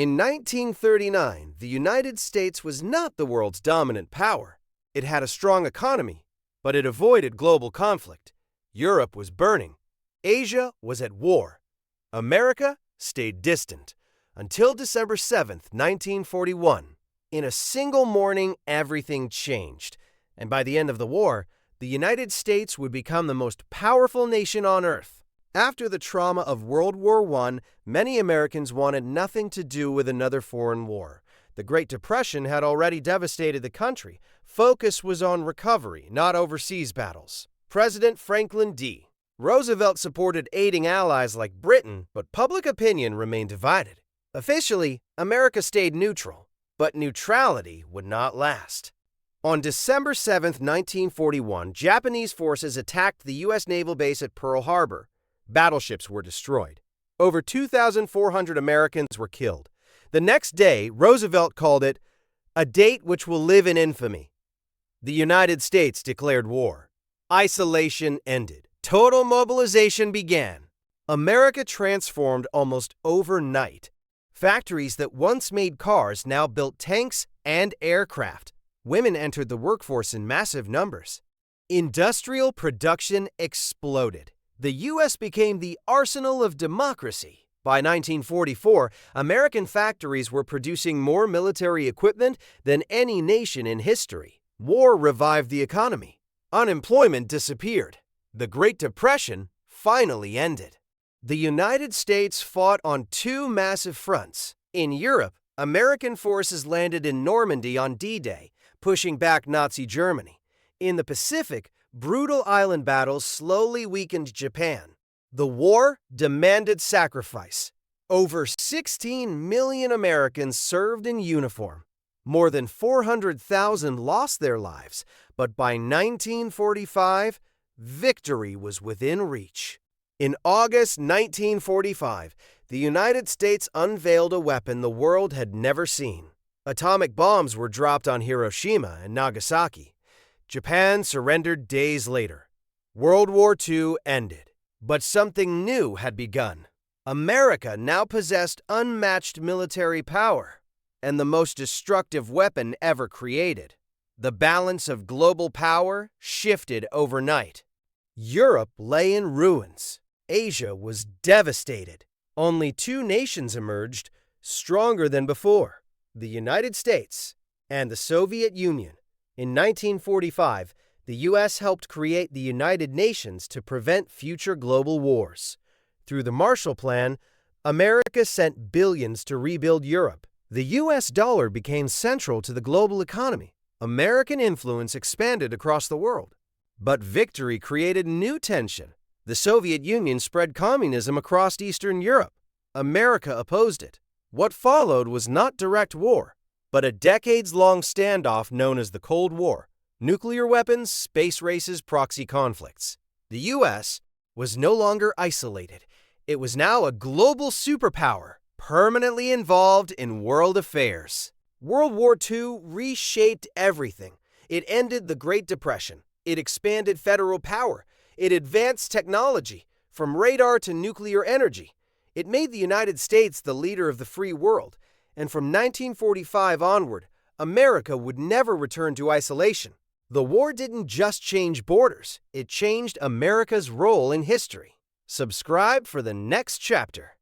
In 1939, the United States was not the world's dominant power. It had a strong economy, but it avoided global conflict. Europe was burning. Asia was at war. America stayed distant. Until December 7, 1941. In a single morning, everything changed. And by the end of the war, the United States would become the most powerful nation on Earth. After the trauma of World War I, many Americans wanted nothing to do with another foreign war. The Great Depression had already devastated the country. Focus was on recovery, not overseas battles. President Franklin D. Roosevelt supported aiding allies like Britain, but public opinion remained divided. Officially, America stayed neutral, but neutrality would not last. On December 7, 1941, Japanese forces attacked the U.S. naval base at Pearl Harbor. Battleships were destroyed. Over 2,400 Americans were killed. The next day, Roosevelt called it a date which will live in infamy. The United States declared war. Isolation ended. Total mobilization began. America transformed almost overnight. Factories that once made cars now built tanks and aircraft. Women entered the workforce in massive numbers. Industrial production exploded. The U.S. became the arsenal of democracy. By 1944, American factories were producing more military equipment than any nation in history. War revived the economy. Unemployment disappeared. The Great Depression finally ended. The United States fought on two massive fronts. In Europe, American forces landed in Normandy on D-Day, pushing back Nazi Germany. In the Pacific, brutal island battles slowly weakened Japan. The war demanded sacrifice. Over 16 million Americans served in uniform. More than 400,000 lost their lives, but by 1945, victory was within reach. In August 1945, the United States unveiled a weapon the world had never seen. Atomic bombs were dropped on Hiroshima and Nagasaki. Japan surrendered days later. World War II ended, but something new had begun. America now possessed unmatched military power and the most destructive weapon ever created. The balance of global power shifted overnight. Europe lay in ruins. Asia was devastated. Only two nations emerged, stronger than before: the United States and the Soviet Union. In 1945, the U.S. helped create the United Nations to prevent future global wars. Through the Marshall Plan, America sent billions to rebuild Europe. The U.S. dollar became central to the global economy. American influence expanded across the world. But victory created new tension. The Soviet Union spread communism across Eastern Europe. America opposed it. What followed was not direct war, but a decades-long standoff known as the Cold War. Nuclear weapons, space races, proxy conflicts. The U.S. was no longer isolated. It was now a global superpower, permanently involved in world affairs. World War II reshaped everything. It ended the Great Depression. It expanded federal power. It advanced technology, from radar to nuclear energy. It made the United States the leader of the free world. And from 1945 onward, America would never return to isolation. The war didn't just change borders, it changed America's role in history. Subscribe for the next chapter.